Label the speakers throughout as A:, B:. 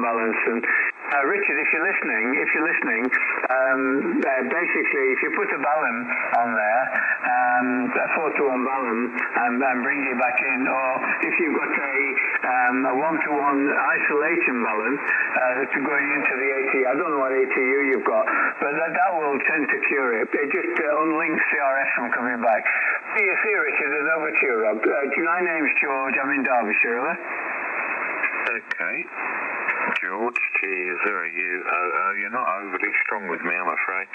A: balance. And Richard, if you're listening, basically, if you put a balance on there, a 4-to-1 balance, and bring it back in, or if you've got a 1-to-1 isolation balance to going into the AT, I don't know what ATU you've got, but that will tend to cure it. It just unlinks the RF from coming back. See you, Richard, and over to you, Rob. My name's George. I'm in Derbyshire.
B: Okay. George, G0UOO. You're not overly strong with me, I'm afraid,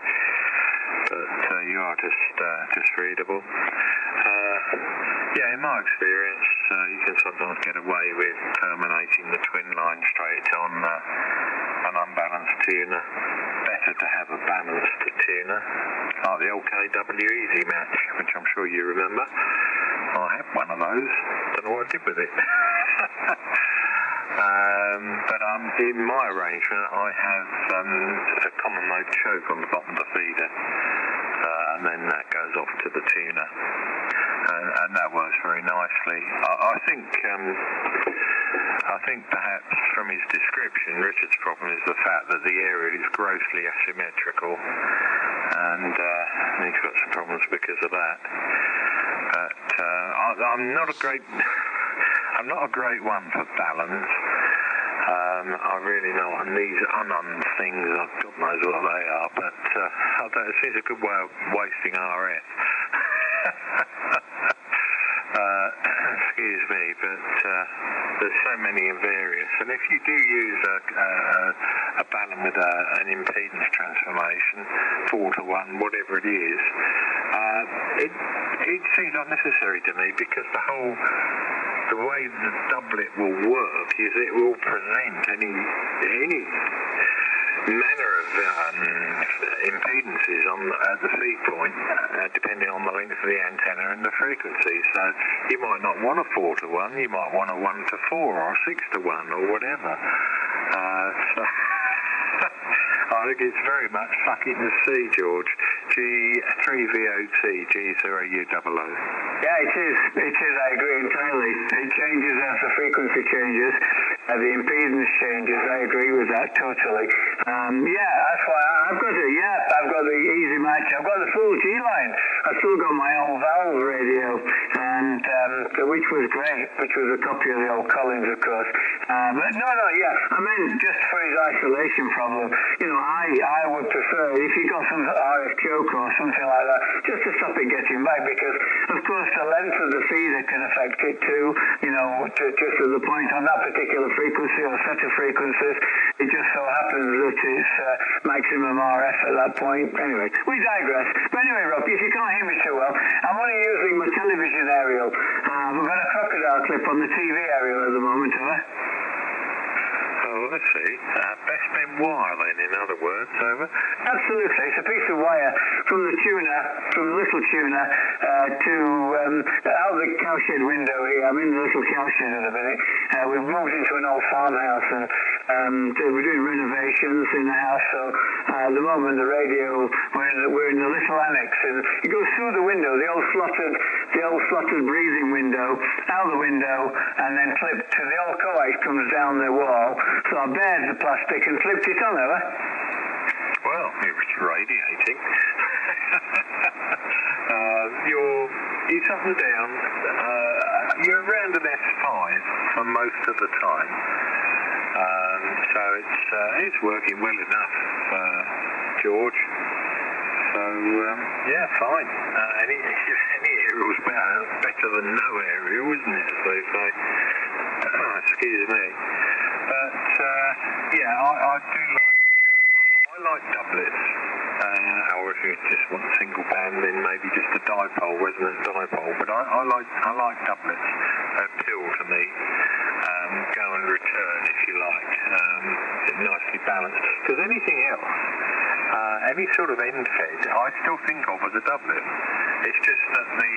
B: but you are just readable. Yeah, in my experience, you can sometimes get away with terminating the twin line straight on an unbalanced tuner. Better to have a balanced tuner, like the old KW Easy match, which I'm sure you remember. I had one of those. Don't know what I did with it. But in my arrangement, I have a common mode choke on the bottom of the feeder, and then that goes off to the tuner, and that works very nicely. I think perhaps from his description, Richard's problem is the fact that the area is grossly asymmetrical, and he's got some problems because of that. But I'm not a great one for balance. I really know, and these unknown things, God knows what they are, but it seems a good way of wasting RF. Excuse me, but there's so many invariants, and if you do use a balance with an impedance transformation, 4-to-1, whatever it is, it seems unnecessary to me, because the way the doublet will work is it will present any manner of impedances at the feed point, depending on the length of the antenna and the frequency. So you might not want a 4-to-1, you might want a 1-to-4 or a 6-to-1 or whatever. I think it's very much suck it and see, George. G3VOT, G0UOO.
A: Yeah, it is. I agree entirely. It changes as the frequency changes, the impedance changes. I agree with that totally. That's why I've got it. Yeah, I've got the Easy Match. I've got the full G line. I've still got my old valve radio, and which was great, which was a copy of the old Collins, of course. But no, I meant just for his isolation problem. I would prefer if you got some RF choke or something like that, just to stop it getting back, because of course the length of the feeder can affect it too. Just at the point on that particular frequency or set of frequencies, it just so happens that it's maximum RF at that point. Anyway, we digress. But anyway, Rob, if you can't hear me too well, I'm only using my television aerial. We've got a crocodile clip on the TV aerial at the moment, have I?
B: Oh, I see. Best bent wire then, in other words, over?
A: Absolutely. It's a piece of wire from the little tuner to out of the cowshed window here. I'm in the little cowshed at the minute. We've moved into an old farmhouse, and we're doing renovations in the house, so at the moment the radio, we're in the little annex, and it goes through the window, the old slotted breathing window, out the window, and then clipped to the old coax comes down the wall. So I bared the plastic and flipped it on, have I?
B: Well, it's radiating. It's up and down. You're around an S5 for most of the time. So it's working well enough, George. So, fine. Any aerial's better than no aerial, isn't it, as they say? Excuse me. But, I do like doublets. Or if you just want a single band, then maybe just a dipole, resonant dipole. But I like doublets. They appeal to me. Go and return, if you like. Nicely balanced. Because anything else, any sort of end fed, I still think of as a doublet. It's just that the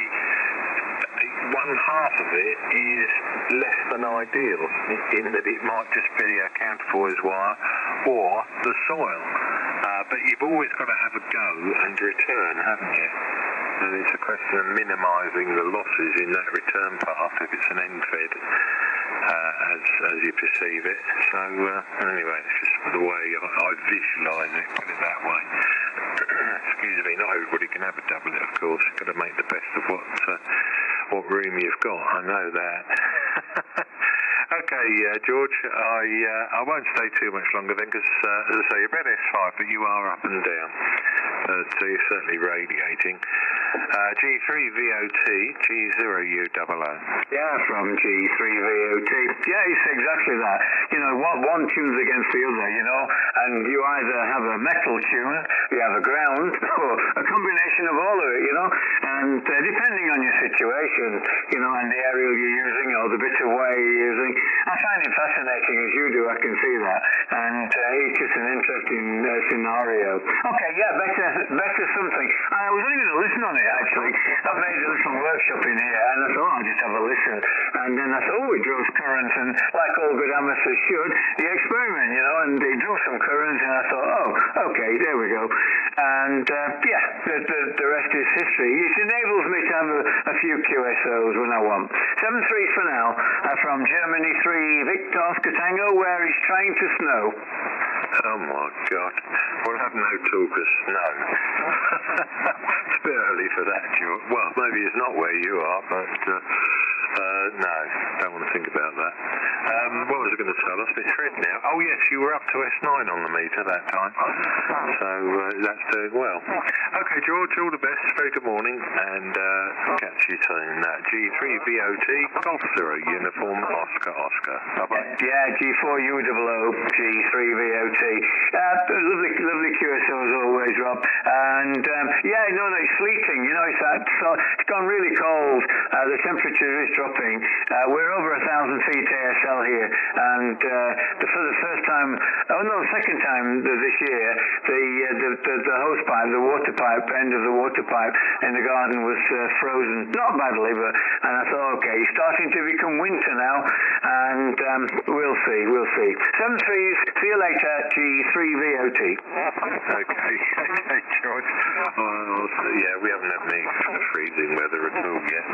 B: one half of it is less than ideal, in that it might just be a counterpoise wire or the soil. But you've always got to have a go and return, haven't you? And it's a question of minimising the losses in that return path if it's an end fed. as you perceive it. So anyway, it's just the way I visualise it, put it that way. Excuse me, not everybody can have a doublet, of course. You've got to make the best of what room you've got, I know that. Okay, George, I won't stay too much longer then, because, as I say, you're about S5, but you are up and down. So you're certainly radiating. G3VOT, G0UOO.
A: Yeah, from G3VOT. Yeah, it's exactly that. You know, one tunes against the other, you know, and you either have a metal tune, you have a ground, or a combination of all of it, you know, and depending on your situation, you know, and the aerial you're using or the bit of wire you're using, I find it fascinating, as you do, I can see that, and it's just an interesting scenario. Okay, yeah, better something. I was only going to listen on it, actually. I've made a little workshop in here, and I thought I'll just have a listen, and then I thought, it draws current, and like all good amateurs should, you experiment, you know, and it drew some current, and I thought, okay, there we go, and yeah, the rest is history. It enables me to have a few QSOs when I want. 7-3 for now, from Germany 3 Victor Oscar Tango, where it's trying to snow.
B: Oh my God, we'll have no talk of snow. It's a bit early for that, George. Well, maybe it's not where you are, but no, don't want to think about that. What was I going to tell us? It's red now. Oh yes, you were up to S9 on the meter that time, so that's doing well. Okay, George, all the best. Very good morning, and catch you soon. G3VOT, Golf Zero Uniform Oscar Oscar. Bye-bye.
A: Yeah, G4UOO, G3VOT. Lovely QSO as always, Rob. And yeah, no, it's sleeting. You know, it's gone really cold. The temperature is dropping. We're over 1,000 feet ASL here, and for the first time, second time this year, the hose pipe, the water pipe, end of the water pipe in the garden was frozen, not badly, and I thought, okay, it's starting to become winter now, and we'll see. 7-3s, see you later, G3VOT.
B: Okay, George. Yeah, we haven't had any freezing weather at all yet,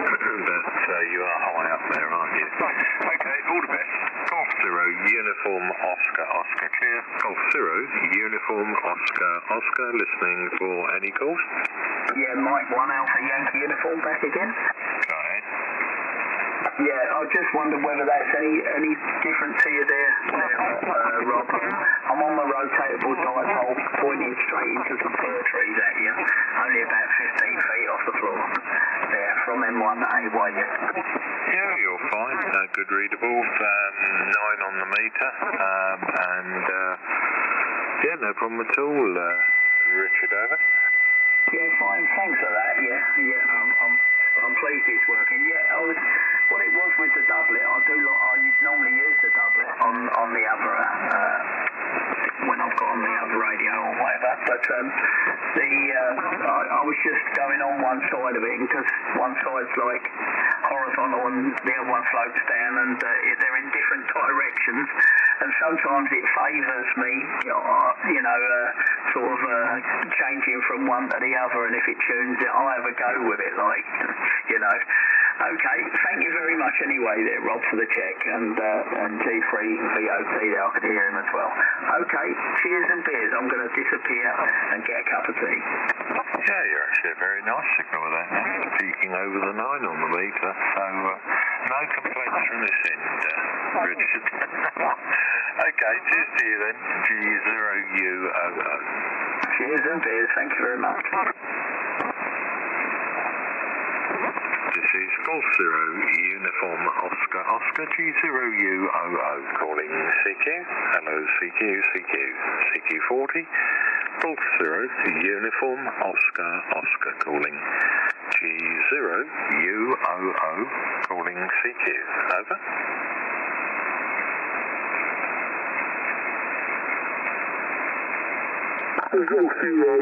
B: but you are high up there, aren't you? Okay, all the best. Golf Zero Uniform Oscar Oscar clear. Golf Zero Uniform Oscar Oscar, listening for any calls.
C: Yeah, Mike 1 Alpha Yankee Uniform back again.
B: Go ahead.
C: Yeah, I just wondered whether that's any different to you there, Rob. I'm on the rotatable dipole, pointing straight into some fir trees at you, only about 15 feet off the floor. There, from M1AY.
B: Yeah, you're fine. Good readable. 9 on the meter, and yeah, no problem at all. Richard, over.
C: Yeah, fine. Thanks for that. Yeah. I'm pleased it's working. Yeah, what it was with the doublet, I normally use the doublet on the other when I've got on the other radio or whatever. But I was just going on one side of it, because one side's like horizontal and the other one slopes down, and they're in different directions. And sometimes it favours me, sort of changing from one to the other, and if it tunes it, I have a go with it, like, you know. Okay, thank you very much anyway there, Rob, for the check, and G3VOT there, I can hear him as well. Okay, cheers and beers. I'm going to disappear and get a cup of tea.
B: Yeah, you're actually a very nice signal with that now, peaking over the 9 on the meter, so no complaints from this end, Richard. Okay, cheers to you then, G0UOO.
C: Cheers and beers, thank you very much.
B: This is Golf Zero Uniform Oscar Oscar G0UOO calling CQ. Hello CQ40. Golf Zero Uniform Oscar Oscar calling G0UOO calling CQ. Over.
D: Golf Zero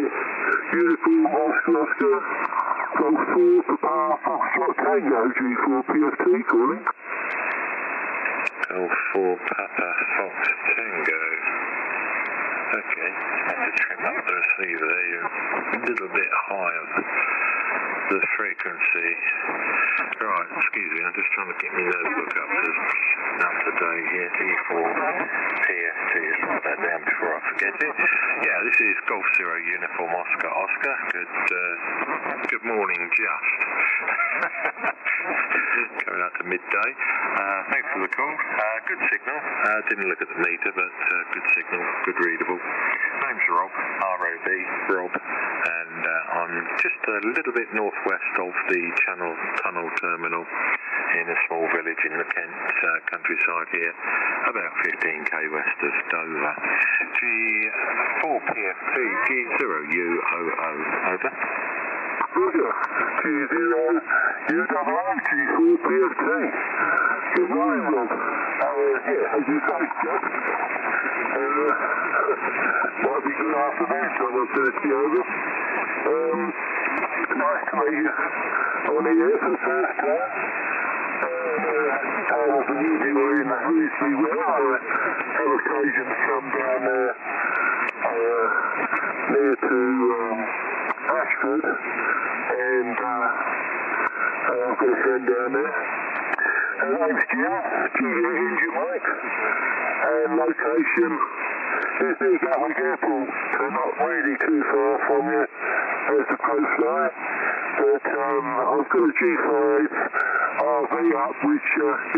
D: Uniform Oscar Oscar. Golf 4 Papa Foxtrot Tango, G4 PFT calling.
B: Golf 4 Papa Fox Tango. Okay, I have to trim up the receiver there, you're a little bit high on the frequency. Right, excuse me, I'm just trying to get my notebook up to date here. E4 PST, just write that down before I forget it. Yeah, this is Golf Zero Uniform Oscar. Good morning, just. Coming up to midday. Thanks for the call. Good signal. Didn't look at the meter, but good signal, good readable. Name's Rob, R-O-B, Rob, and I'm just a little bit northwest of the Tunnel Terminal in a small village in the Kent countryside here, about 15k west of Dover. G4PFT, G0UOO, over.
D: Roger, G0UOO, Good morning, Rob. Yeah, as you say, Jack. Might be good afternoon, so I'm going to see over. Nice to meet you on the air for the first time. I wasn't anywhere in the Hughley where I had occasion to come down there near to Ashford, and I've got a friend down there. Name's Jim, Jamaica, and location is near Gatwick Airport, so not really too far from you as the crow flies. But I've got a G5 RV up, which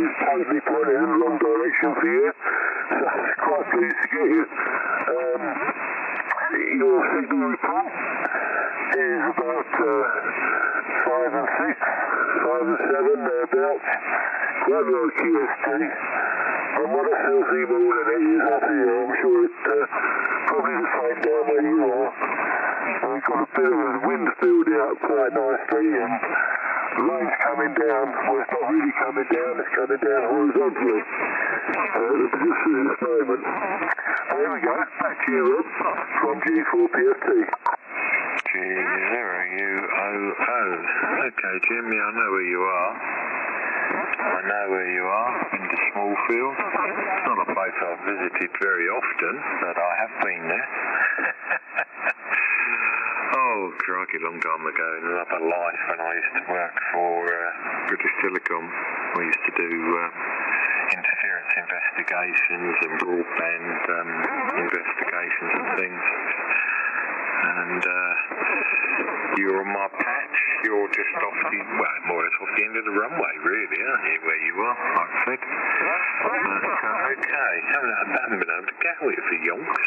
D: is totally pointing in the wrong direction for you, so I was quite pleased to get you. Your signal report is about 5 and 6, 5 and 7, thereabouts. Quite low QST. And what a healthy morning it is up here. I'm sure it's probably the same down where you are. We've got a bit of a wind building up quite nicely, and the rain's coming down. Well, it's not really coming down, it's coming down horizontally. Just at this moment. There we go, back to you, Rob, from G4PFT.
B: G0UOO. Okay, Jim, yeah, I know where you are. Been to Smallfield. It's not a place I've visited very often, but I have been there. Oh, crikey, long time ago in another life when I used to work for British Telecom. We used to do interference investigations and broadband investigations and things. And you're on my patch. You're just off the, well, more or less off the end of the runway, really, aren't you, where you are, like I said. Okay, haven't been over to Gatwick for yonks.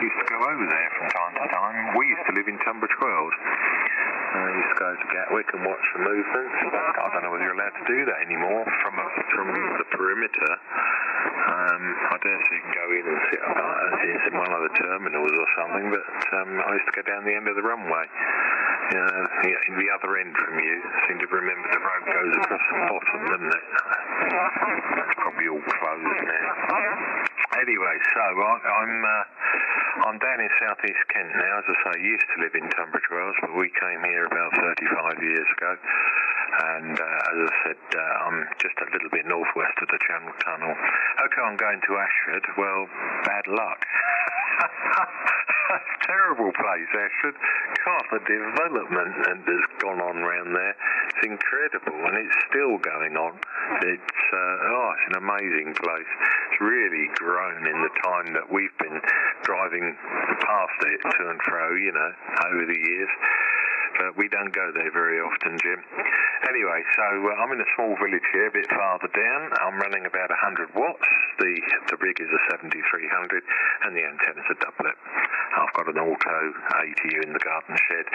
B: Used to go over there from time to time. We used to live in Tunbridge Wells. Used to go to Gatwick and watch the movements. I don't know whether you're allowed to do that anymore from the perimeter. I dare say you can go in and sit in one of the terminals or something, but I used to go down the end of the runway. In the other end from you. I seem to remember the road goes across the bottom, doesn't it? That's probably all closed now. Anyway, so I'm down in southeast Kent now. As I say, I used to live in Tunbridge Wells, but we came here about 35 years ago. And as I said, I'm just a little bit northwest of the Channel Tunnel. Okay, I'm going to Ashford. Well, bad luck. Terrible place, Ashford. God, the development that's gone on around there, it's incredible, and it's still going on. It's an amazing place. It's really grown in the time that we've been driving past it to and fro, over the years. But we don't go there very often, Jim. Anyway, so I'm in a small village here, a bit farther down. I'm running about 100 watts. The rig is a 7300, and the antenna's a doublet. I've got an auto ATU in the garden shed,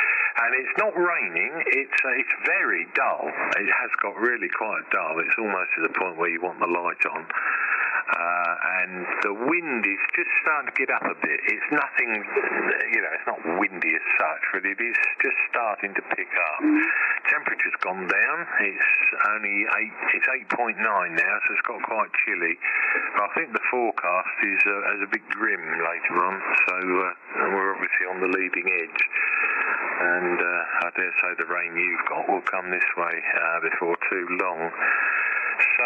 B: and it's not raining. It's very dull. It has got really quite dull. It's almost to the point where you want the light on. And the wind is just starting to get up a bit. It's nothing, it's not windy as such, but it is just starting to pick up. Temperature's gone down. It's only 8.9 now, so it's got quite chilly. But I think the forecast is a bit grim later on, so we're obviously on the leading edge. And I dare say the rain you've got will come this way before too long. So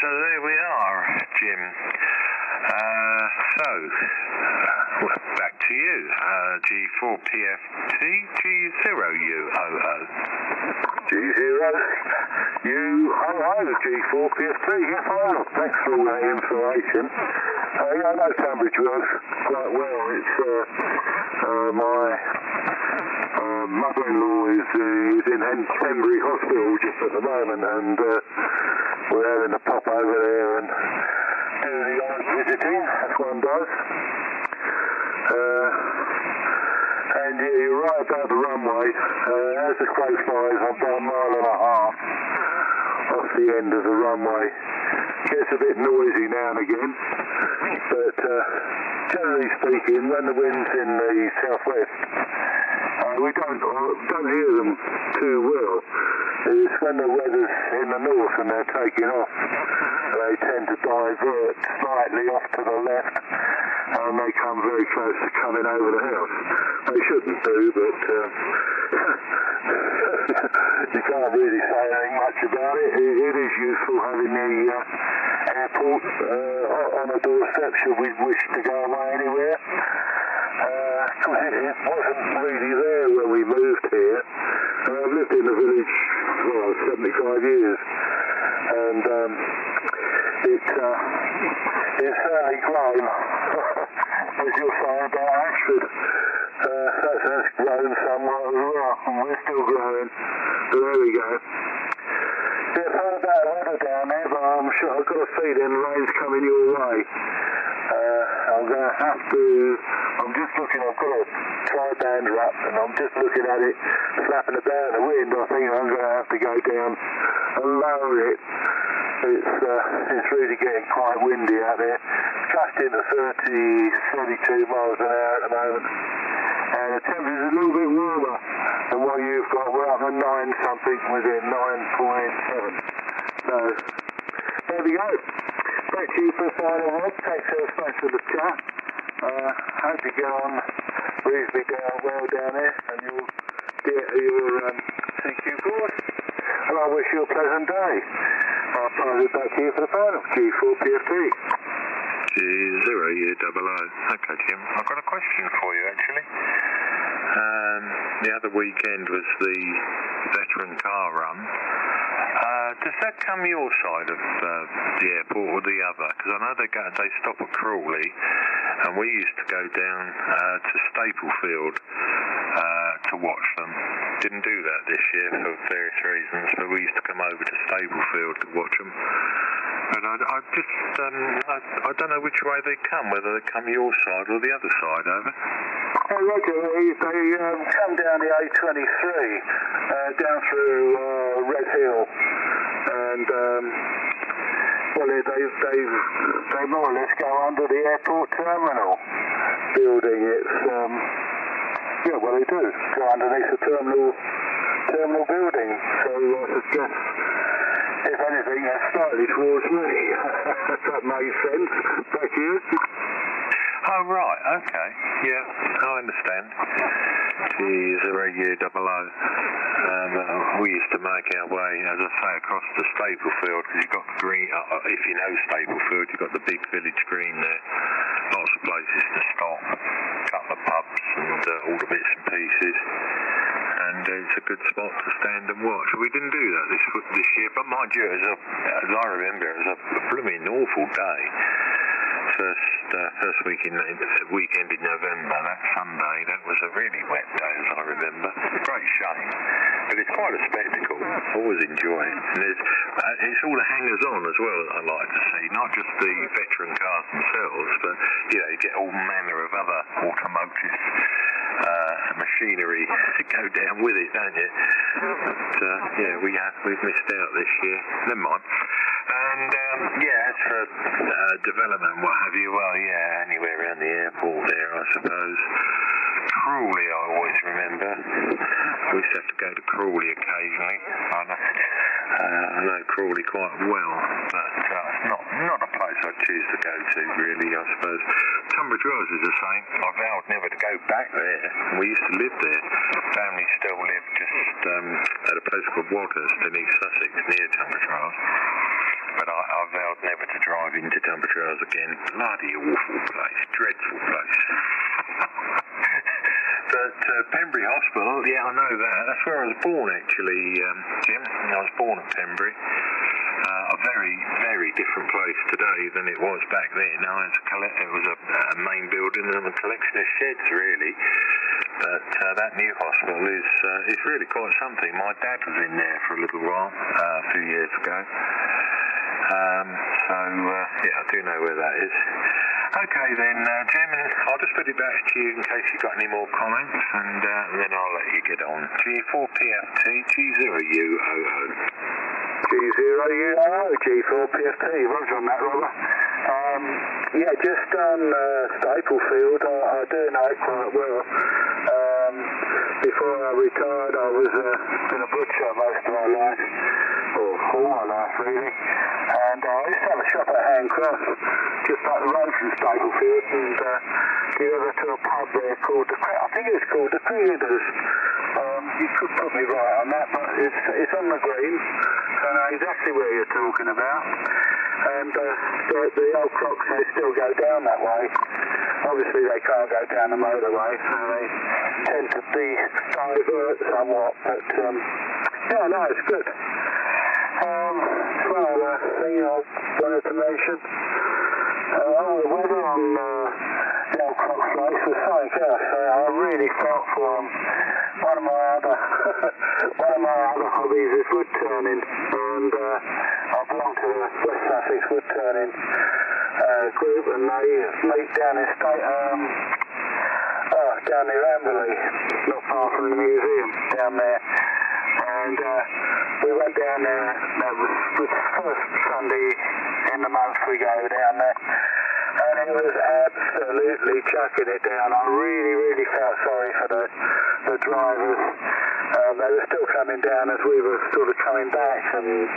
B: there we are, Jim. Back to you. G4PFT G0UOO.
D: G0UOO, G4PFT. Yes, I am. Thanks for all that information. Yeah, I know Tunbridge Wells quite well. It's my mother-in-law is in Henbury Hospital just at the moment, and we're having to pop over there and do the odd visiting, as one does. And yeah, you're right about the runway. As the crow flies, I'm about a mile and a half off the end of the runway. Gets a bit noisy now and again, but generally speaking, when the wind's in the southwest, we don't hear them too well. It's when the weather's in the north and they're taking off, they tend to divert slightly off to the left, and they come very close to coming over the house. They shouldn't do, but you can't really say anything much about it. It is useful having the airport on a doorstep should we wish to go away anywhere. Because it wasn't really there when we moved here. I've lived in the village for 75 years, and it's certainly grown, as you're saying about Ashford. That's grown somewhat as well, and we're still growing. So there we go. Yeah, sorry about the weather down there, but I'm sure I've got a feeling the rain's coming your way. I'm going to have to, I'm just looking, I've got a tri-band wrap, and I'm just looking at it flapping about in the wind. I think I'm going to have to go down and lower it. It's really getting quite windy out there. Gusting to 32 miles an hour at the moment. And the temperature's a little bit warmer than what you've got. We're up at 9 something, within 9.7. So, there we go. Back to you for the final one. Thanks so much for the chat. Hope you get on reasonably well down there, and you'll get your CQ course. And I wish you a pleasant day. I'll pass it back to you for the final. G4PFT.
B: G0UOO. Okay, Jim. I've got a question for you, actually. The other weekend was the veteran car run. Does that come your side of the airport or the other? Because I know they stop at Crawley, and we used to go down to Staplefield to watch them. Didn't do that this year for various reasons, but we used to come over to Staplefield to watch them. And I don't know which way they come, whether they come your side or the other side, over.
D: Oh, Roger, they come down the A23, down through Red Hill, and well, they more or less go under the airport terminal building. It's yeah, well, they do go underneath the terminal building. So I suggest, if anything, they're slightly towards me. If that makes sense. Back here.
B: Oh, right, okay. Yeah, I understand. G0UOO. We used to make our way, as I say, across the Staplefield, because you've got the green, if you know Staplefield, you've got the big village green there. Lots of places to stop, a couple of pubs and all the bits and pieces. And it's a good spot to stand and watch. We didn't do that this year, but mind you, as I remember, it was a blooming awful day. First weekend in November, that Sunday, that was a really wet day, as I remember. Great shame, but it's quite a spectacle. Always enjoy it. And it's all the hangers-on as well that I like to see, not just the veteran cars themselves, but you get all manner of other automotive machinery to go down with it, don't you? But yeah, we've missed out this year. Never mind. And yeah, as for development, what have you, well, yeah, anywhere around the airport there, I suppose. Crawley, I always remember. We used to have to go to Crawley occasionally. I know Crawley quite well, but it's not a place I'd choose to go to, really, I suppose. Tunbridge Wells is the same. I vowed never to go back there. We used to live there. Family still live just at a place called Wadhurst in East Sussex, near Tunbridge Wells. But I vowed never to drive into Tunbridge Wells again. Bloody awful place. Dreadful place. Hospital, yeah, I know that. That's where I was born, actually, Jim. I was born at Pembury. A very, very different place today than it was back then. Now it was a main building and a collection of sheds, really. But that new hospital is really quite something. My dad was in there for a little while a few years ago. Yeah, I do know where that is. Okay then, Jim, I'll just put it back to you in case you've got any more comments, and then I'll let you get on. G4PFT, G0UOO.
D: G0UOO, G4PFT, roger on that, Robert. Yeah, just on Staplefield, I do know it quite well. Before I retired, I was been a butcher most of my life, or all my life really, and I used to have a shop at Hand Cross, just up the road from Staplefield, and you go to a pub there called I think it's called the Creators. You could put me right on that, but it's on the green, so I know exactly where you're talking about. And the old crocs, they still go down that way. Obviously they can't go down the motorway, so they tend to divert somewhat, but yeah, no, it's good. One other thing I wanted to mention, the weather on the old crocs race was something else. I really felt for them. One of my other hobbies is wood turning, and I belong to the West Sussex wood turning group, and they meet down in down near Amberley, not far from the museum down there. And we went down there. That was the first Sunday in the month we go down there, and it was absolutely chucking it down. I really, really felt sorry for the drivers. They were still coming down as we were sort of coming back, and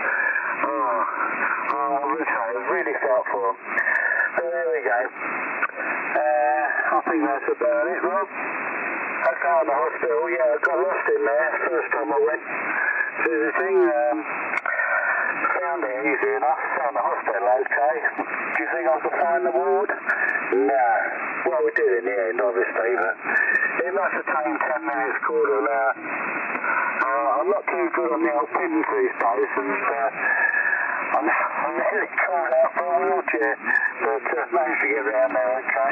D: I really felt for them. So there we go. I think that's about it, Rob. I found the hospital. Yeah, I got lost in there first time I went visiting. Found it easy enough. Found the hospital okay. Do you think I could find the ward? No. Well, we did in the end, obviously, but it must have taken 10 minutes, quarter of an hour. I'm not too good on the old pins these days, and I'm nearly called out for a wheelchair, but managed to get around there okay.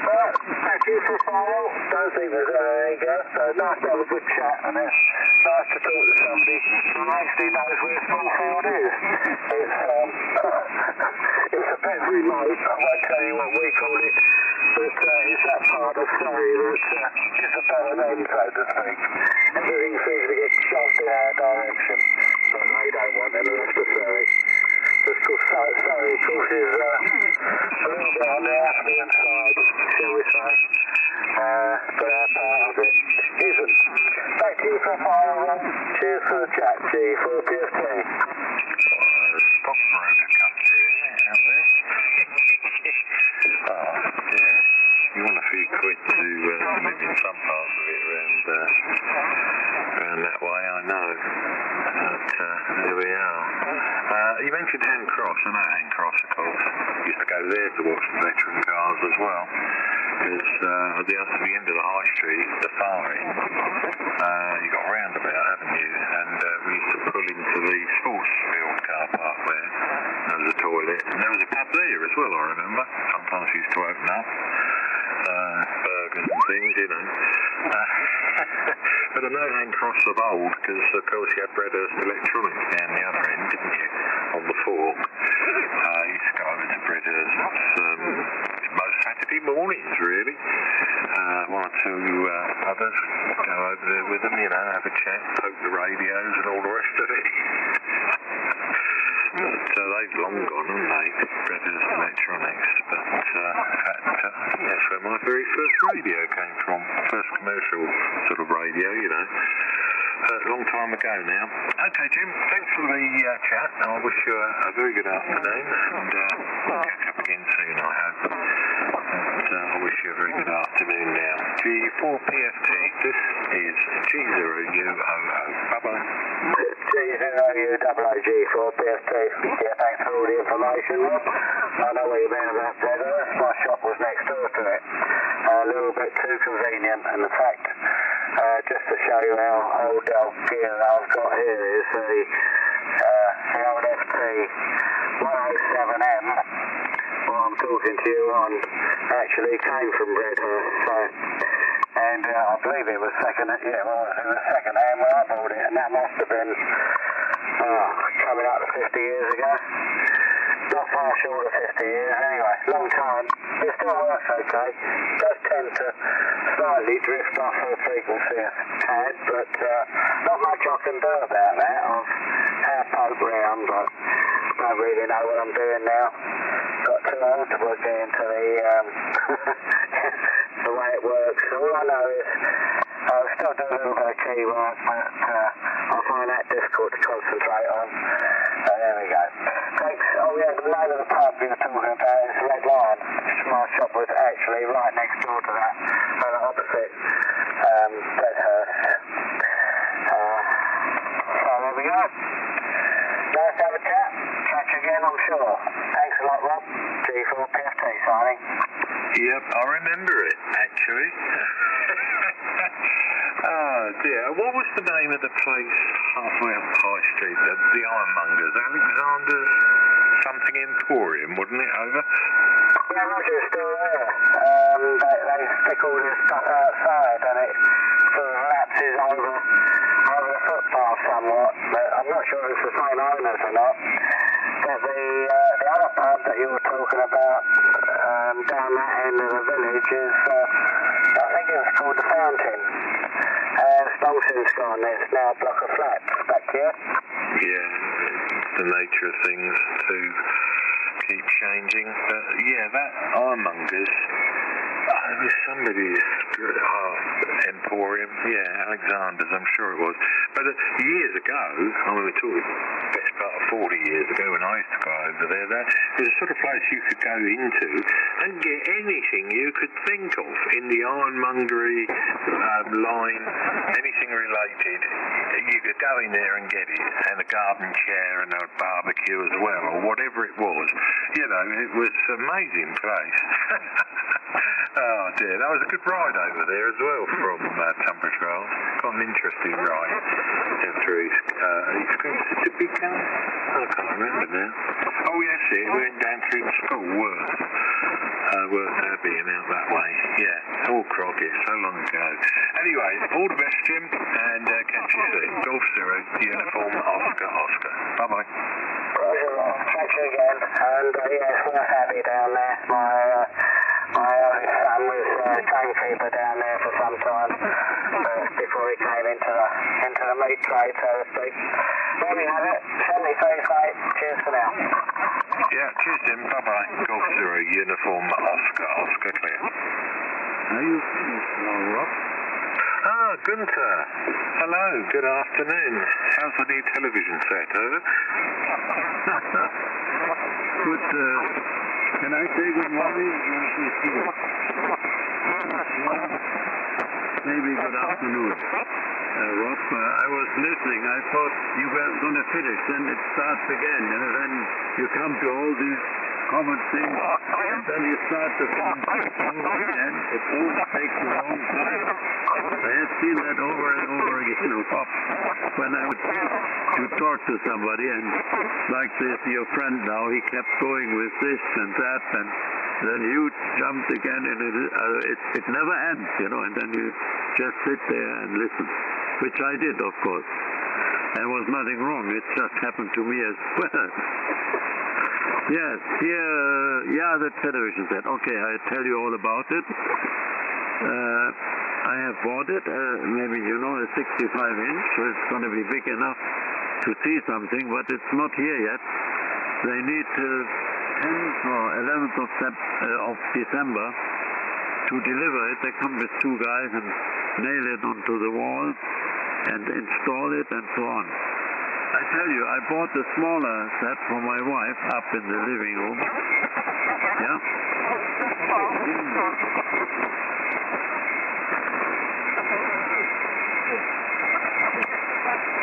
D: But thank you for a while. Don't think there's any go. So nice to have a good chat, and it's nice to talk to somebody who actually knows where Springfield is. It's a bit remote. I won't tell you what we call it, but it's that part of Surrey that is a better end, so to speak. Everything seems to get shoved in our direction, but they don't want any rest of Surrey. Just because Surrey, of course, is a little bit on the affluent side, shall we say, but our part of it isn't. Thank you for following. Cheers for the chat, G4PFT.
B: Stop road to come through, isn't it, out there? Yeah. You want a few quid to live in some parts of it around that way, I know. But there we are. You mentioned Hand Cross. I know Hand Cross, of course. Used to go there to watch the veteran cars as well. Because at the end of the high street, the far end, you got a roundabout, haven't you? And we used to pull into the sports field car park there. There was a toilet. And there was a pub there as well, I remember. Sometimes we used to open up. Burgers and things, you know. But I know Hand Cross of old, because of course you had Breadhurst Electronics down the other end, didn't you? On the fork. You used to go over to Breadhurst most Saturday mornings, really. One or two others go over there with them, you know, have a chat, poke the radios and all the rest of it. But they've long gone, haven't they? Breadhurst Electronics. But that's where my very first radio came from. First commercial sort of radio, you know. A long time ago now. Okay, Jim, thanks for the chat. I wish you a very good afternoon, and we'll catch up again soon, I hope. And I wish you a very good afternoon now. G4PFT, this is G0UOO. Bye-bye.
D: G0UOO, yeah, thanks for all the information, Rob. I know what you mean about Breadhurst. My shop was next door to it. A little bit too convenient, and the fact just to show you how old the old gear that I've got here is the old FT 107M. What I'm talking to you on actually came from Redhurst, so, and I believe it was second hand when I bought it, and that must have been coming up to 50 years ago. Not far short of 50 years anyway, long time. It still works okay. Does tend to slightly drift off the frequency a tad, but not much I can do about that. I've had poke round, but don't really know what I'm doing now. Got too old to get into the way it works. All I know is I'm still doing a little bit of key work, but I find that difficult to concentrate on. So there we go. Thanks. Oh yeah, the name of the pub you were talking about is Red Lion. My shop was actually right next door to that, on the opposite Redhurst. So there we go. Nice to have a chat. Catch you again, I'm sure. Thanks a lot, Rob. G4PFT signing.
B: Yep, I remember it, actually. Oh dear, what was the name of the place halfway up High Street? The Ironmongers, Alexander's something Emporium, wasn't it, over?
D: Yeah, Roger's still there. They stick all this stuff outside and it sort of lapses over the footpath somewhat, but I'm not sure if it's the same owners or not. But the other pub that you were talking about down that end of the village is, I think it was called the Fountain. It's long since gone, it's now a block of flats back here.
B: Yeah, it's the nature of things to keep changing. But yeah, that Ironmongers, it was somebody's Emporium, yeah, Alexander's, I'm sure it was. But years ago, I mean, we're talking best part of 40 years ago when I used to go over there, that was a sort of place you could go into and get anything you could think of in the ironmongery line, anything related. You could go in there and get it, and a garden chair and a barbecue as well, or whatever it was. You know, it was an amazing place. Oh dear, that was a good ride over there as well from Tunbridge Wells. Quite an interesting ride down through East Coast. Did it become? I can't remember now. Oh yes, it went down through the school, Worth Abbey and out that way. Yeah, all Crockett, so long ago. Anyway, all the best, Jim, and catch you soon. Golf Zero, Uniform Oscar. Bye bye.
D: Roger, catch you again. And yes, Worth Abbey down there. My oldest son was gamekeeper down there for some time before he came into the meat trade, so to speak. There we have it. 73's great. Cheers for now.
B: Yeah, cheers, Jim. Bye-bye. Golf Zero, Uniform Oscar clear.
E: Are you finished now, Rob?
B: Ah, Gunther. Hello, good afternoon. How's the new television set,
E: Good, can I say good morning? Maybe good afternoon. Rob, I was listening. I thought you were going to finish. Then it starts again. And then you come to all these common things. And then you start to come and it all takes a long time. I have seen that over and over again, Rob. When I would talk to somebody and like this, your friend now, he kept going with this and that, and then you jumped again, and it never ends, and then you just sit there and listen, which I did, of course. There was nothing wrong, it just happened to me as well. Yes, here, the television set. Okay, I'll tell you all about it. I have bought it, maybe a 65-inch, so it's going to be big enough to see something, but it's not here yet. They need 10th or 11th of December to deliver it. They come with two guys and nail it onto the wall and install it and so on. I tell you, I bought the smaller set for my wife up in the living room. Yeah.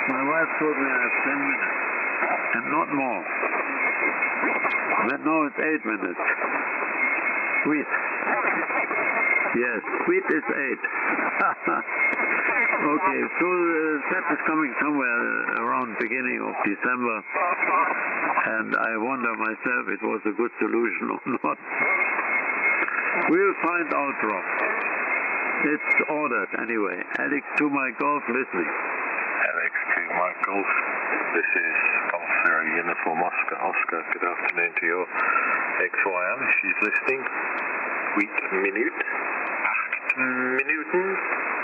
E: My wife told me I have 10 minutes, and not more. But now it's 8 minutes. Wait. Yes, sweet is 8. Okay, so that is coming somewhere around beginning of December, and I wonder myself it was a good solution or not. We'll find out, Rob. It's ordered anyway. Alex to my golf listening.
B: Alex to my golf. This is Golf Zero Uniform Oscar. Oscar, good afternoon to your XYM. She's listening. Week Minute. 8 Minuten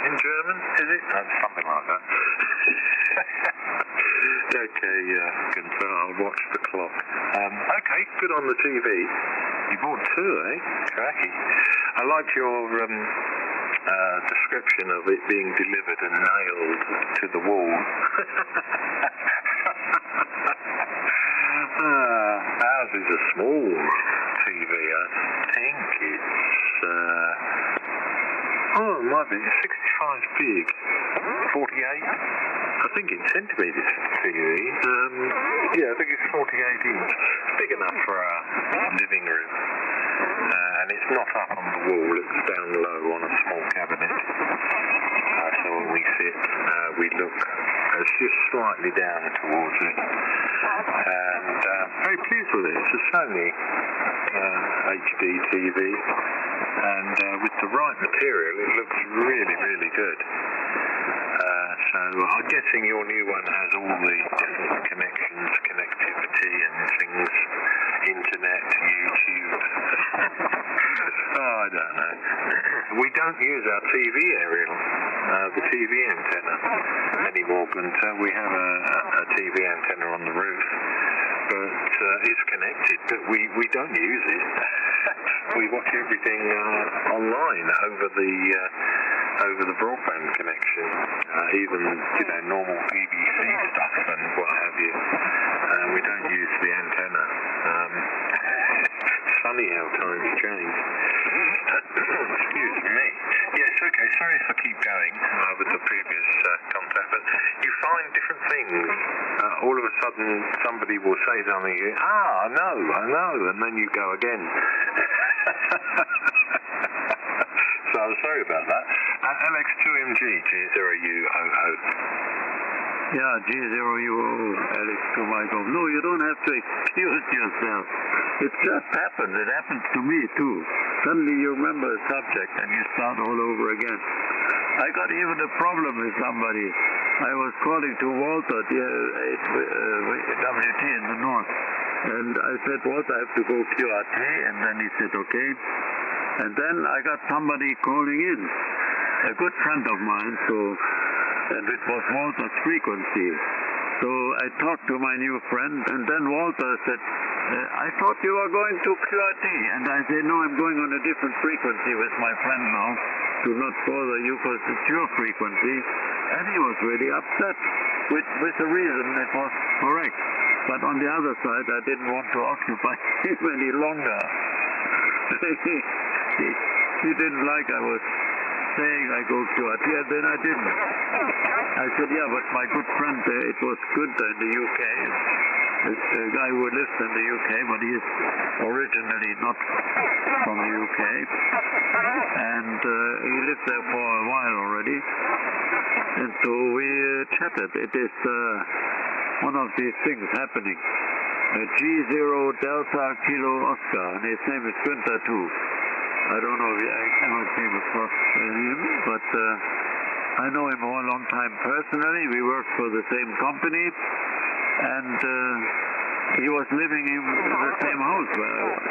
B: in German, is it? Something like that. Okay, I'll watch the clock. Okay, good on the TV. You bought 2, eh? Cracky. I like your description of it being delivered and nailed to the wall. Ours is a small TV. I think it's it might be 65 big, 48. I think it's centimetres TV. Yeah, I think it's 48 inch. Big enough for a living room. And it's not up on the wall, it's down low on a small cabinet. So when we sit, we look just slightly down towards it. And very pleased with it. It's a Sony HD TV. And with the right material, it looks really, really good. So I'm guessing your new one has all the different connections, connectivity and things, internet, YouTube. I don't know. We don't use our TV aerial, the TV antenna anymore, Gunter. We have a TV antenna on the roof, but it's connected, but we don't use it. We watch everything online over the broadband connection, even normal BBC stuff and what have you. We don't use the antenna. It's funny how times change. Excuse me. Yes, okay. Sorry if I keep going with the previous contact, but you find different things. All of a sudden, somebody will say something. I know, and then you go again. So I'm sorry about that. LX2MG G0UOO.
E: Yeah, G0UOO, Alex to my golf. No, you don't have to excuse yourself. It just happened. It happens to me too. Suddenly you remember a subject and you start all over again. I got even a problem with somebody. I was calling to Walter, WT in the north. And I said, Walter, I have to go QRT. And then he said, okay. And then I got somebody calling in, a good friend of mine, and it was Walter's frequency. So I talked to my new friend, and then Walter said, I thought you were going to QRT. And I said, no, I'm going on a different frequency with my friend now. Do not bother you, because it's your frequency. And he was really upset, with the reason it was correct. But on the other side, I didn't want to occupy him any longer. He didn't like I was saying I go QRT, and then I didn't. I said, yeah, but my good friend, it was good in the UK. A guy who lives in the UK, but he is originally not from the UK. And he lived there for a while already. And so we chatted. It is one of these things happening. G0 Delta Kilo Oscar, and his name is Günther too. I don't know if I ever came across him, but I know him for a long time personally. We worked for the same company, and he was living in the same house where I was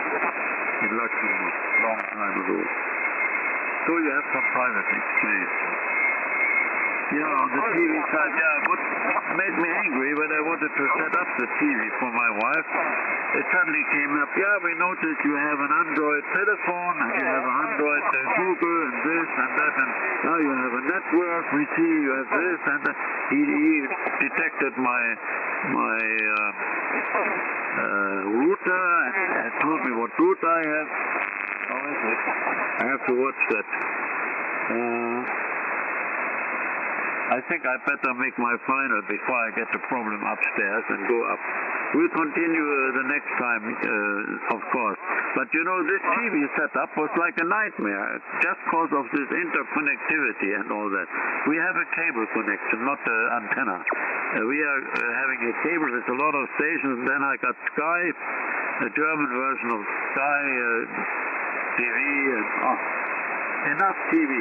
E: in Luxembourg a long time ago. So you have some private experience. Yeah, on the TV side, what made me angry when I wanted to set up the TV for my wife, it suddenly came up, we noticed you have an Android telephone, and you have an Android Google, and this and that, and now you have a network, we see you have this and that. He detected my router, and told me what router I have. How is it? I have to watch that. I think I better make my final before I get the problem upstairs and go up. we'll continue the next time, of course. But you know, this TV setup was like a nightmare just because of this interconnectivity and all that. We have a cable connection, not an antenna. We are having a cable with a lot of stations. Then I got Sky, a German version of Sky TV, and enough TV.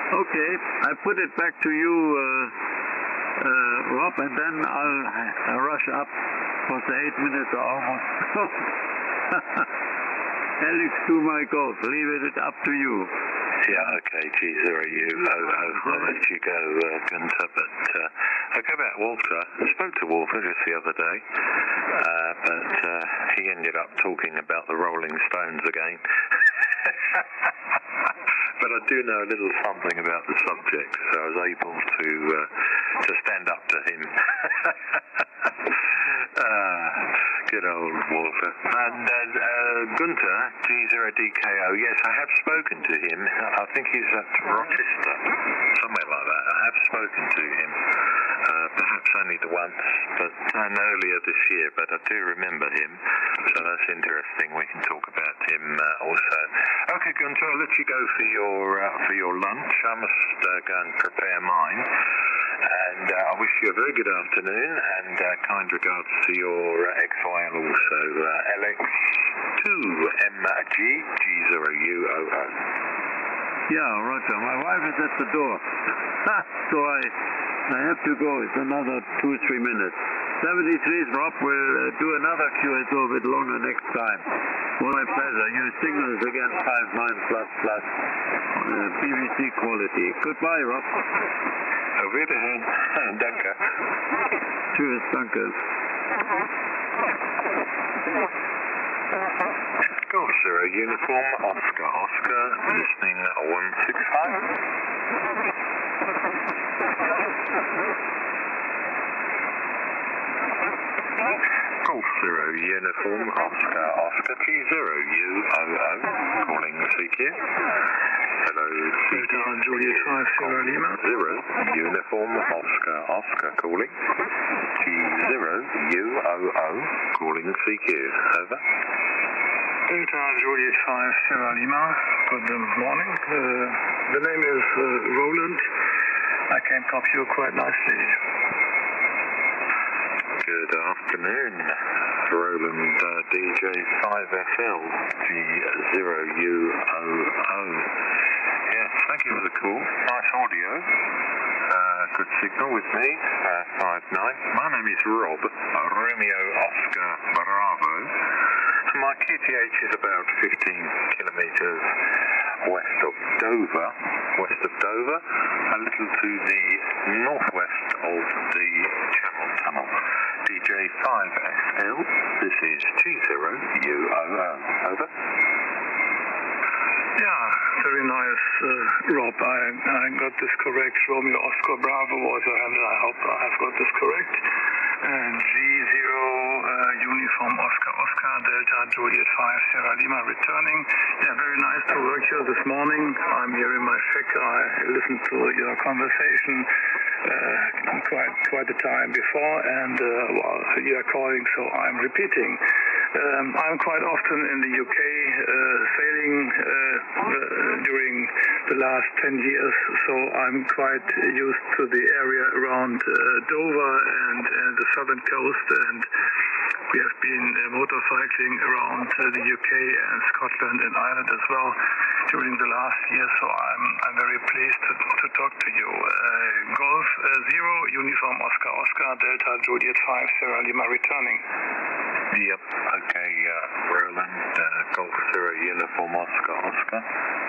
E: Okay, I put it back to you, Rob, and then I'll rush up because the 8 minutes are almost. Alex, do my golf. Leave it up to you.
B: Yeah, okay, G0U. I'll let you go, Gunther, but I'll go back Walter. I spoke to Walter just the other day, but he ended up talking about the Rolling Stones again. But I do know a little something about the subject, so I was able to stand up to him. Good old Walter. And Gunther, G0DKO, yes, I have spoken to him. I think he's at Rochester, somewhere like that. I have spoken to him, perhaps only the once, and earlier this year, but I do remember him, so that's interesting. We can talk about him also. Okay, Gunther, I'll let you go for your lunch. I must go and prepare mine. And I wish you a very good afternoon, and kind regards to your XYL also, LX2MG G0UOO.
E: Yeah, Roger. My wife is at the door. So I have to go. It's another 2-3 minutes. 73's Rob will do another QSO a bit longer next time. Well, my pleasure. Your signal is again 59++. BBC quality. Goodbye, Rob.
B: Auf Wiedersehen. Danke.
E: Tschüss, danke.
B: Golf 0 Uniform Oscar. Oscar, listening 165. Golf 0 Uniform Oscar. Oscar G0UOO. Calling CQ. Hello,
F: Delta Juliet 5 Sierra Lima.
B: 0 Uniform Oscar. Oscar calling. G0UOO. Calling CQ. Over.
F: Delta Juliet 5 Sierra Lima. Good morning. The name is Roland. I can copy you quite nicely.
B: Good afternoon, Roland, DJ5FL G0UOO. Yes, thank you for the call. Nice audio. Good signal with me. 59. My name is Rob, Romeo Oscar Bravo. My QTH is about 15 kilometres west of Dover, a little to the northwest of the Channel Tunnel. DJ5SL, this is G0UOO. Over.
F: Yeah, very nice, Rob. I got this correct. Romeo Oscar Bravo was a handle. I hope I have got this correct. And G0 Uniform Oscar Delta Juliet 5 Sierra Lima returning. Yeah, very nice to work here this morning. I'm here in my shack. I listened to your conversation quite a time before, and well, you are calling, so I'm repeating. I'm quite often in the UK sailing during the last 10 years, so I'm quite used to the area around Dover and the southern coast, and we have been motorcycling around the UK and Scotland and Ireland as well during the last year, so I'm very pleased to talk to you. Golf 0 Uniform Oscar Delta Juliet 5 Sierra Lima returning.
B: Yep, okay, Roland, Golf 0 Uniform Oscar.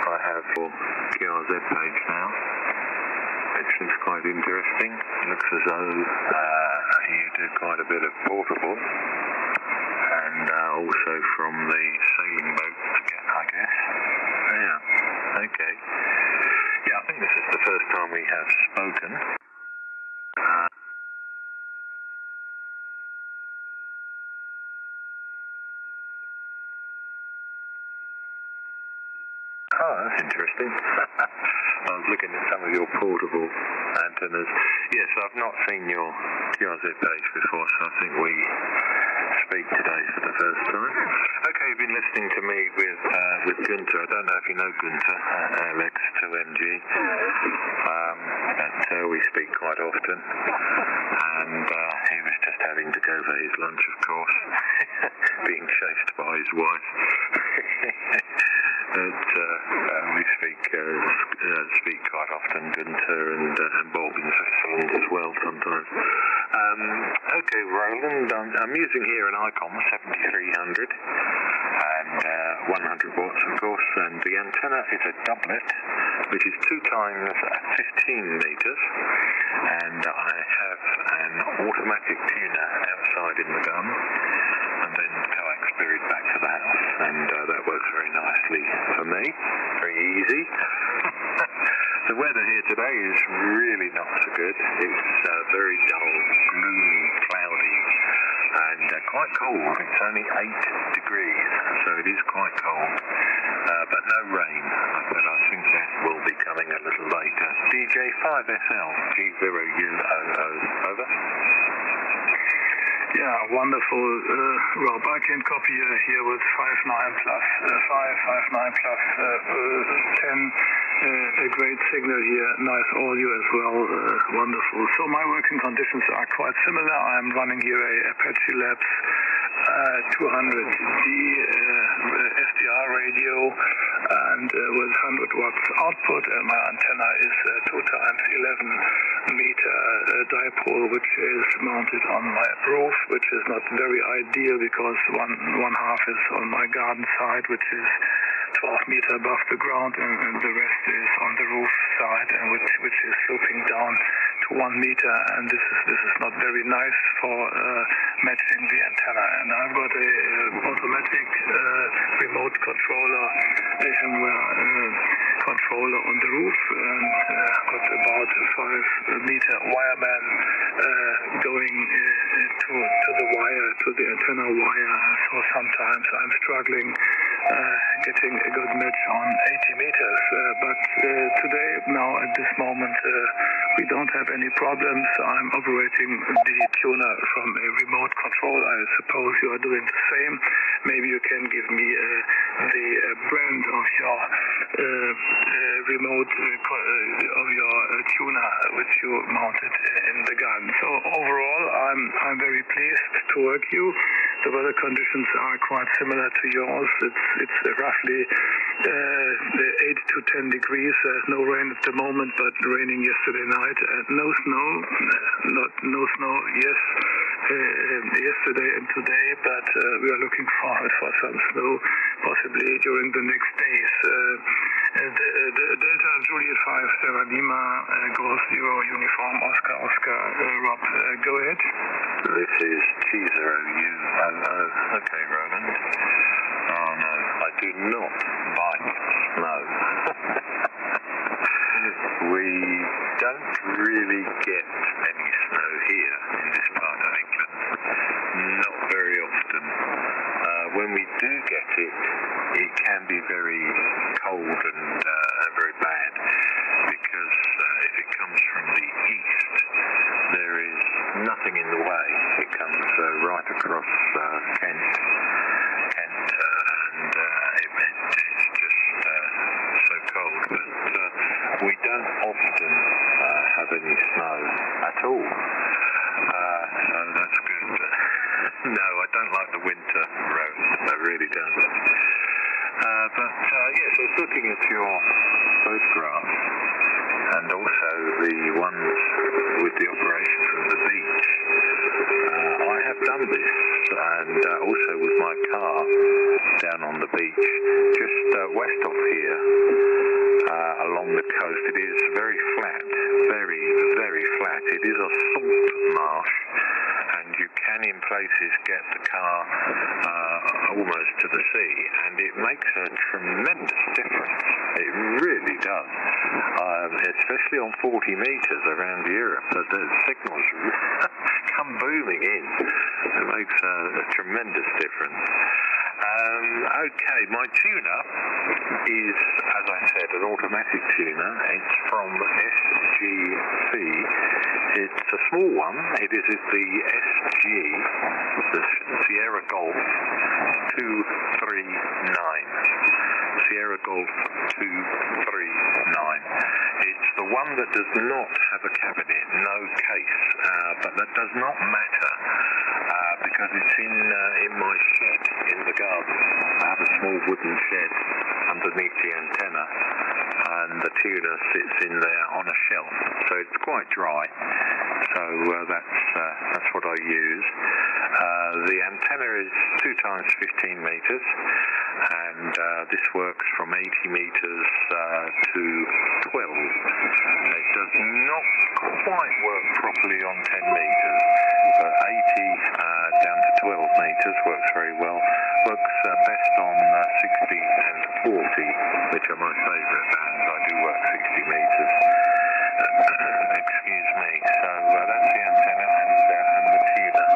B: I have your QRZ page now. It looks quite interesting. It looks as though you do quite a bit of portable, and also from the sailing boat, I guess. Yeah, okay. Yeah, I think this is the first time we have spoken. Oh, that's interesting. I was looking at some of your portable antennas. Yes, I've not seen your QRZ page before, so I think we speak today for the first time. Okay, you've been listening to me with Gunther. I don't know if you know Gunther, LX2MG, but we speak quite often. And he was just having to go for his lunch, of course, being chased by his wife. But we speak quite often, Gunther and Bob in Switzerland as well sometimes. Okay, Roland, I'm using here an ICOM 7300 and 100 watts, of course, and the antenna is a doublet, which is 2 times 15 meters, and I have an automatic tuner outside in the gun, and then coax buried back to the house, and that works very nicely for me, very easy. The weather here today is really not so good. It's very dull, gloomy, cloudy, and quite cold. It's only 8 degrees, so it is quite cold, but no rain. But I think that will be coming a little later. DJ5SL, G0UOO, over.
F: Yeah, wonderful, Rob. I can copy here with 59 plus 5, 59 plus 10. A great signal here, nice audio as well, wonderful. So my working conditions are quite similar. I'm running here a Apache Labs 200D SDR radio and with 100 watts output, and my antenna is 2 times 11 meter dipole, which is mounted on my roof, which is not very ideal because one half is on my garden side, which is 12 meters above the ground, and the rest is on the roof side, and which is sloping down to 1 meter, and this is not very nice for matching the antenna. And I've got a automatic remote controller, a controller on the roof, and got about 5 meter wireman going to the wire, to the antenna wire. So sometimes I'm struggling getting a good match on 80 meters. But today, now at this moment, we don't have any problems. I'm operating the tuner from a remote control. I suppose you are doing the same. Maybe you can give me the brand of your remote of your tuner which you mounted in the gun. So overall, I'm very pleased to work you. The weather conditions are quite similar to yours. It's roughly 8 to 10 degrees. There's no rain at the moment, but raining yesterday night. No snow, no snow. Yes, yesterday and today, but we are looking forward for some snow, possibly during the next days. The Delta Juliet 5 Sierra Lima Golf 0 Uniform Oscar. Rob, go ahead.
B: This is G0UOO. Okay, Roland. Oh no, I do not like snow. We don't really get any snow here in this part of England. Not very often. When we do get it, it can be very cold and very bad, because if it comes from the east, there is nothing in the way. It comes right across Kent, and it's just so cold. But we don't often have any snow at all, so that's good. No, I don't like the winter road. I really don't. Yes, I was looking at your photographs and also the ones with the operation from the beach. I have done this, and also with my car down on the beach, just west of here, along the coast. It is very flat, very, very flat. It is a salt marsh, and you can in places get the car almost to the sea, and it makes a tremendous difference. It really does, especially on 40 meters around Europe. The signals come booming in. It makes a tremendous difference. Okay, my tuner is, as I said, an automatic tuner. It's from SGC. It's a small one. It is the SG, the Sierra Golf 239. Sierra Golf 239. It's the one that does not have a cabinet, no case, but that does not matter because it's in my shed in the garden. I have a small wooden shed underneath the antenna, and the tuner sits in there on a shelf, so it's quite dry. So that's what I use. The antenna is 2 times 15 meters, and this works from 80 meters to 12. It does not quite work properly on 10 meters, but 80 down to 12 meters works very well. Works best on 60 and 40, which are my favourite bands. I do work 60 meters. Excuse me. So that's the antenna and the tuner.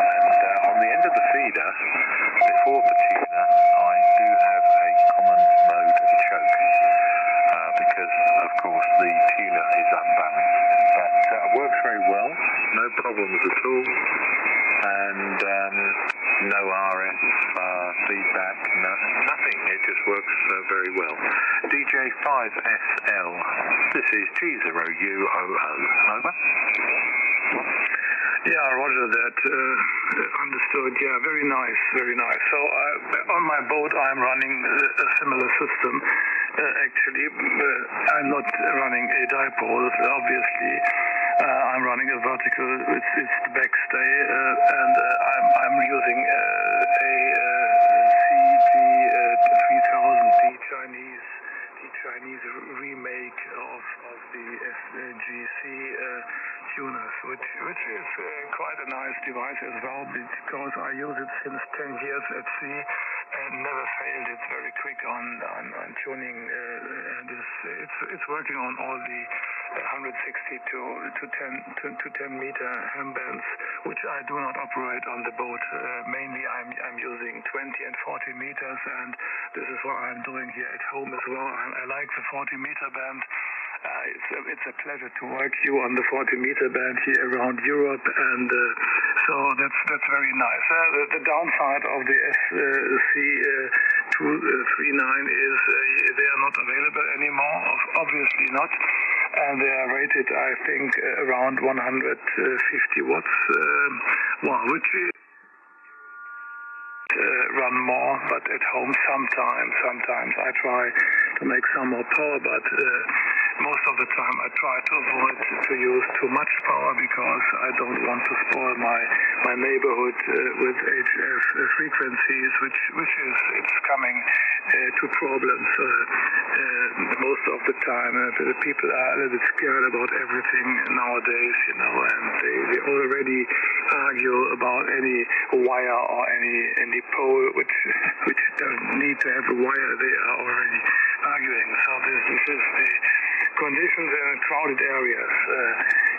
B: And on the end of the feeder, before the tuner, I do have a common mode choke because, of course, the tuner is unbalanced. But it works very well, no problems at all, and no RF feedback, nothing. It just works very well. DJ5SL, this is G0UOO. Over.
F: Yeah, roger that. Understood. Yeah, very nice, very nice. So on my boat, I'm running a similar system. Actually, I'm not running a dipole, obviously. I'm running a vertical. It's the backstay, and I'm using a CG3000, the Chinese remake of the SGC tuners, which is quite a nice device as well, because I use it since 10 years at sea and never failed. It's very quick on tuning, and it's working on all the 160 to 10 meter ham bands, which I do not operate on the boat. Mainly I'm using 20 and 40 meters, and this is what I'm doing here at home as well. I like the 40 meter band. It's a pleasure to work you on the 40 meter band here around Europe, and so that's very nice. The downside of the SC239 is they are not available anymore, obviously not, and they are rated, I think, around 150 watts, which is run more, but at home sometimes I try to make some more power, but most of the time I try to avoid to use too much power, because I don't want to spoil my neighborhood with HF frequencies, which it's coming to problems most of the time. The people are a little bit scared about everything nowadays, and they already argue about any wire or any pole which doesn't need to have a wire. They are already arguing. So this is the conditions in crowded areas.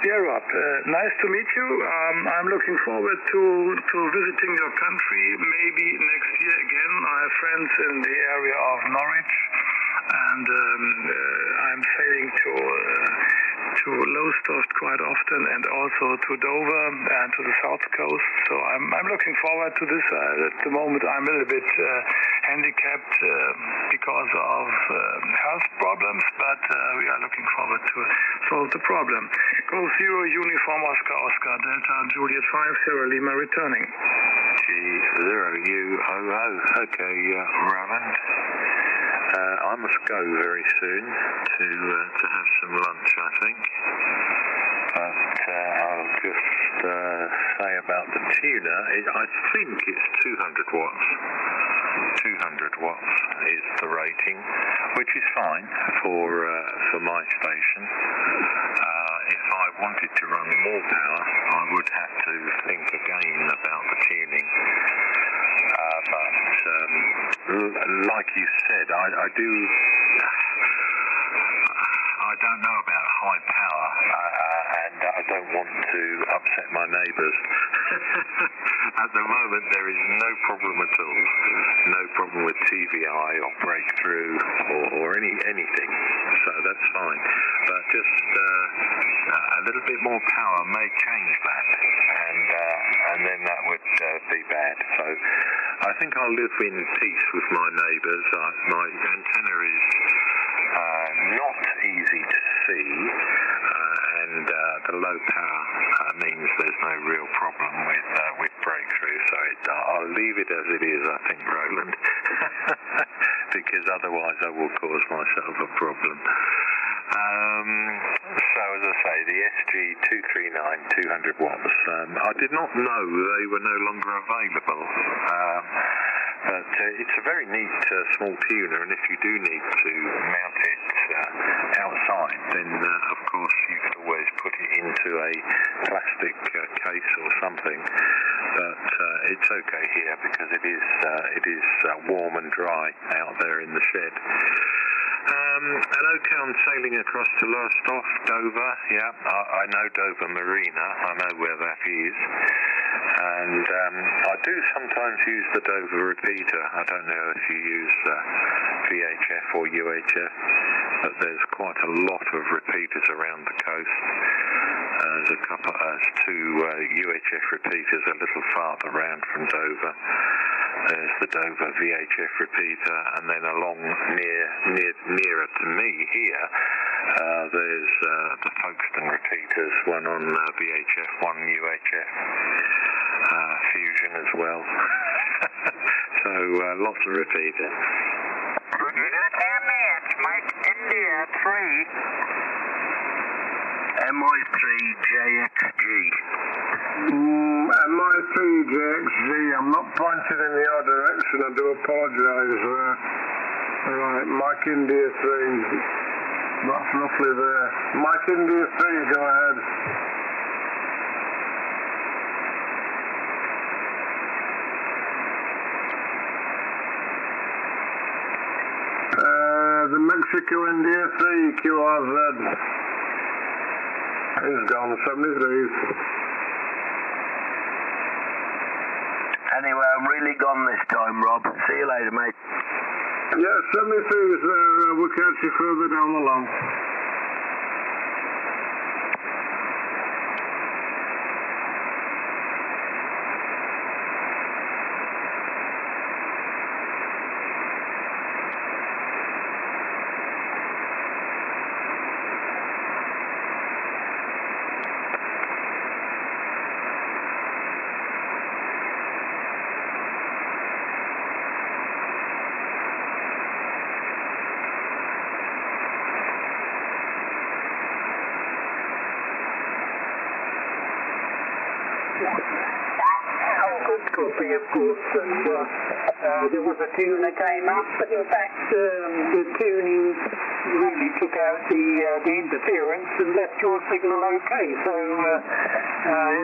F: Rob, nice to meet you. I'm looking forward to visiting your country maybe next year again. I have friends in the area of Norwich, and I'm sailing to Lowestoft quite often, and also to Dover and to the south coast. So I'm looking forward to this. At the moment I'm a little bit handicapped because of health problems, but we are looking forward to solve the problem. Go 0 Uniform Oscar Delta Juliet 5 Sierra Lima returning.
B: G0UOO. Okay, Roland. I must go very soon to have some lunch, I think. But I'll just say about the tuner, I think it's 200 watts. 200 watts is the rating, which is fine for my station. If I wanted to run more power, I would have to think again about the tuning. But like you said, I don't know about high power, and I don't want to upset my neighbours. At the moment, there is no problem at all. No problem with TVI or breakthrough or anything. So that's fine. But just a little bit more power may change that, and then that would be bad. So I think I'll live in peace with my neighbours. My antenna is not easy to see, and the low power means there's no real problem with breakthrough. So I'll leave it as it is, I think, Roland, because otherwise I will cause myself a problem. So as I say, the SG239 200 watts, I did not know they were no longer available, but it's a very neat small tuner, and if you do need to mount it outside, then of course you could always put it into a plastic case or something, but it's okay here because it is warm and dry out there in the shed. And okay, I'm sailing across to Lowestoft, Dover. Yeah, I know Dover Marina. I know where that is. And I do sometimes use the Dover repeater. I don't know if you use VHF or UHF, but there's quite a lot of repeaters around the coast. There's two UHF repeaters a little farther round from Dover. There's the Dover VHF repeater, and then along nearer to me here, there's the Folkestone repeaters, one on VHF, one UHF, Fusion as well. So lots of repeaters.
C: You got 10 minutes, Mike India 3. MI3JXG.
D: MI3JXG, I'm not pointing in the other direction, I do apologise. Right, Mike India 3, that's roughly there. Mike India 3, go ahead. The Mexico India 3, QRZ. He's gone, 73s.
C: Anyway, I'm really gone this time, Rob. See you later, mate.
D: Yeah, 73s there. We'll catch you further down the line.
G: Copy, of course, and there was a tune that came up, but in fact the tuning really took out the interference and left your signal okay, so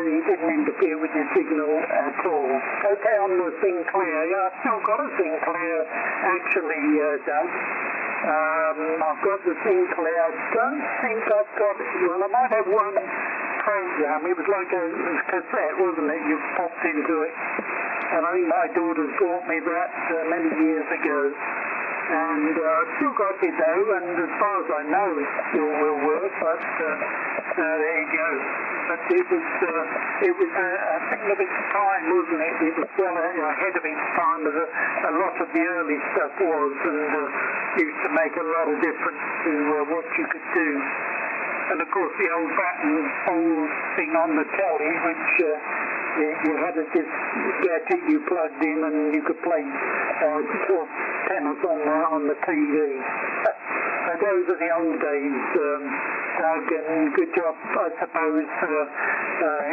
G: it didn't interfere with your signal at all. Okay, on the Sinclair, yeah, I've still got a Sinclair actually, Doug. I've got the Sinclair. I don't think I've got it. Well, I might have one program. It was like a cassette, wasn't it? You popped into it. And I think my daughter bought me that many years ago. And I've still got it though, and as far as I know it still will work, but there you go. But it was a thing of its time, wasn't it? It was well ahead of its time as a lot of the early stuff was, and used to make a lot of difference to what you could do. And of course the old old thing on the telly, which you had a gadget you plugged in and you could play tennis on the TV. Those are the old days, Doug, and good job, I suppose.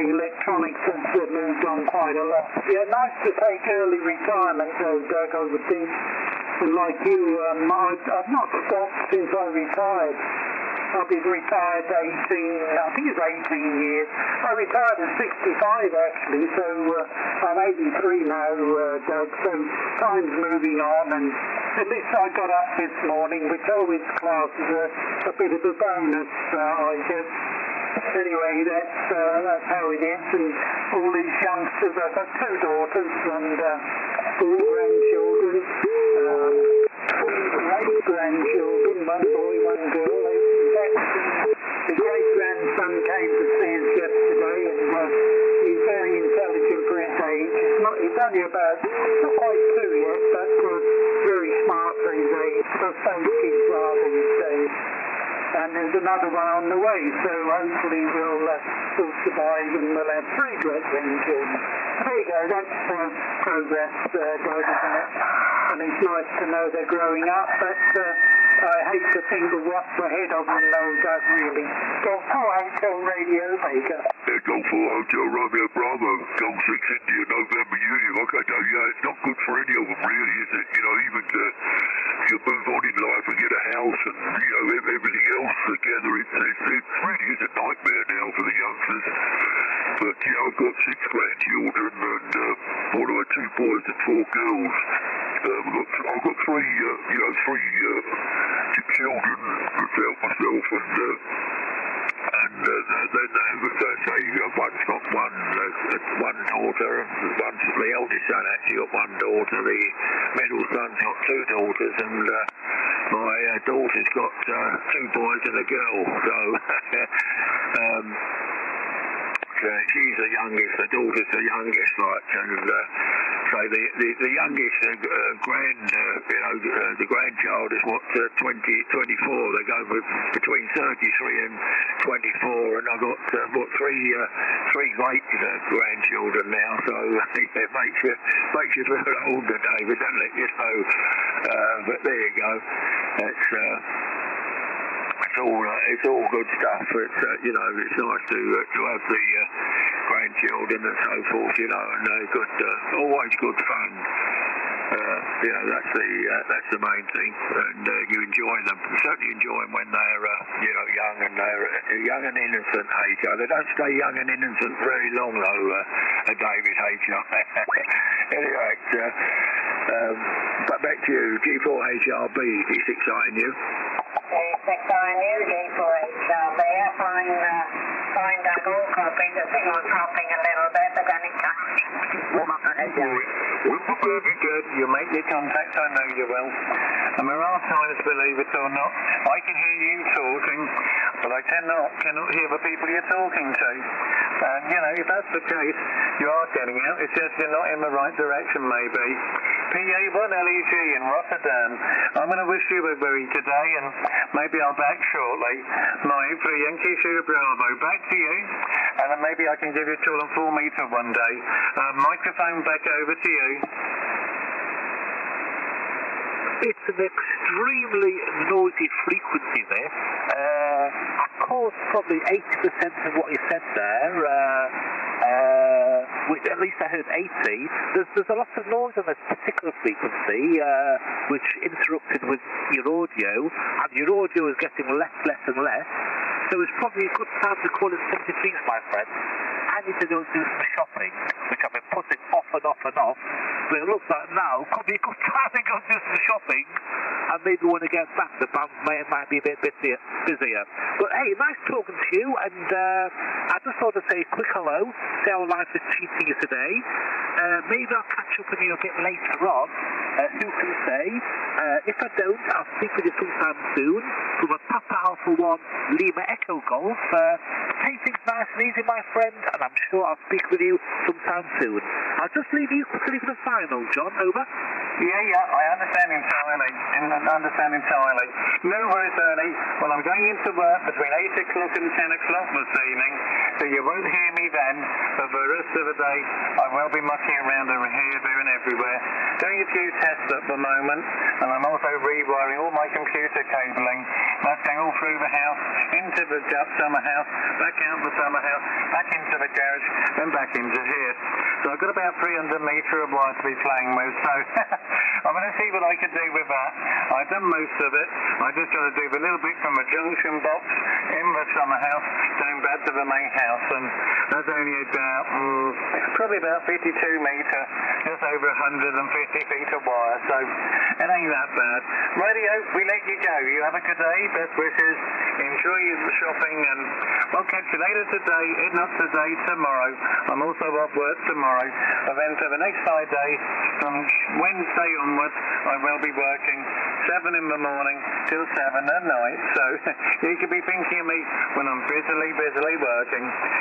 G: Electronics has moved on quite a lot. Yeah, nice to take early retirement though, Doug, I would think. And like you, I've not stopped since I retired. I've been retired I think it's 18 years. I retired at 65 actually, so I'm 83 now, Doug, so time's moving on, and at least I got up this morning, which always class as a bit of a bonus, I guess. anyway, that's how it is. And all these youngsters, I've got 2 daughters and 4 grandchildren, 8 grandchildren, 1 boy, 1 girl. The great-grandson came to see us yesterday, and he's very intelligent for his age. He's only about, not quite 2 yet, but very smart for his age. So some kids are these days. And there's another one on the way, so hopefully we'll survive and we'll have 3 great-grandchildren. There you go, that's progress, Dave, isn't it? And it's nice to know they're growing up, but I hate to think of what's ahead of them, though, Doug, really. Go 4 Hotel Radio Baker.
D: Go 4 Hotel Romeo Bravo, Go 6 India, November Union. Okay, Dave, yeah, it's not good for any of them, really, is it? You know, even if you move on in life and get a house and, you know, everything else together, it really is a nightmare now for the youngsters. But, you know, I've got 6 grandchildren and 2 boys and 4 girls. I've got 3 children myself, and they say one's got one daughter, the eldest son actually got 1 daughter, the middle son's got 2 daughters, and my daughter's got 2 boys and a girl, so she's the youngest, the daughter's the youngest, and so the youngest the grandchild is 24. They go between 33 and 24, and I've got 3 great grandchildren now. So it makes you feel older, David, doesn't it? You know, but there you go. It's all good stuff. It's you know, it's nice to have the grandchildren and so forth, you know, and always good fun. You know, that's the main thing, and you enjoy them. You certainly enjoy them when they're young and innocent. HR, they don't stay young and innocent very long, though. David HR. Anyway, but back to you. G4HRB, is exciting you?
H: It's exciting you, G4HRB. Fine, Doug, all copies. The signal's dropping a little bit, but then it comes.
B: Good. You make your contact, I know you will. And there are times, believe it or not, I can hear you talking, but I cannot hear the people you're talking to. And, you know, if that's the case, you are getting out. It's just you're not in the right direction, maybe. PA1LEG in Rotterdam. I'm going to wish you a very good day, and maybe I'll back shortly. Mike for Yankee Sugar Bravo. Back to you, and then maybe I can give you a tool and 4 meter one day. Microphone back over to you.
I: It's an extremely noisy frequency, this. I caught probably 80% of what you said there. Which at least I heard 80. There's a lot of noise on this particular frequency, which interrupted with your audio, and your audio is getting less and less. So it's probably a good time to call in 73s, my friend. I need to go and do some shopping, which I've been putting off and off and off. But it looks like now could be a good time to go and do some shopping. And maybe when I get back, the band might be a bit busier. But hey, nice talking to you. And I just thought to say a quick hello, say how life is treating you today. Maybe I'll catch up with you a bit later on. Who can say? If I don't, I'll speak with you sometime soon. From a Papa Alpha 1 Lima Echo Golf. Take things nice and easy, my friend, and I'm sure I'll speak with you sometime soon. I'll just leave you quickly for the final, John. Over.
B: Yeah, I understand entirely. No worries, Ernie. Well, I'm going into work between 8 o'clock and 10 o'clock this evening, so you won't hear me then. But for the rest of the day, I will be mucking around over here, there and everywhere. Doing a few tests at the moment, and I'm also rewiring all my computer cabling. That's going all through the house, into the summer house, back out the summer house, back into the garage, then back into here. So I've got about 300 metre of wire to be playing with, so I'm going to see what I can do with that. I've done most of it. I just got to do the little bit from the junction box in the summer house down back to the main house, and that's only about probably about 52 metre, just over 150 feet of wire, so it ain't that bad. Radio, we let you go. You have a good day. Best wishes. enjoy your shopping, and we'll catch you later today, if not today, tomorrow. I'm also off work tomorrow. But then for the next 5 days, from Wednesday onwards, I will be working 7 in the morning till 7 at night. So you could be thinking of me when I'm busily working.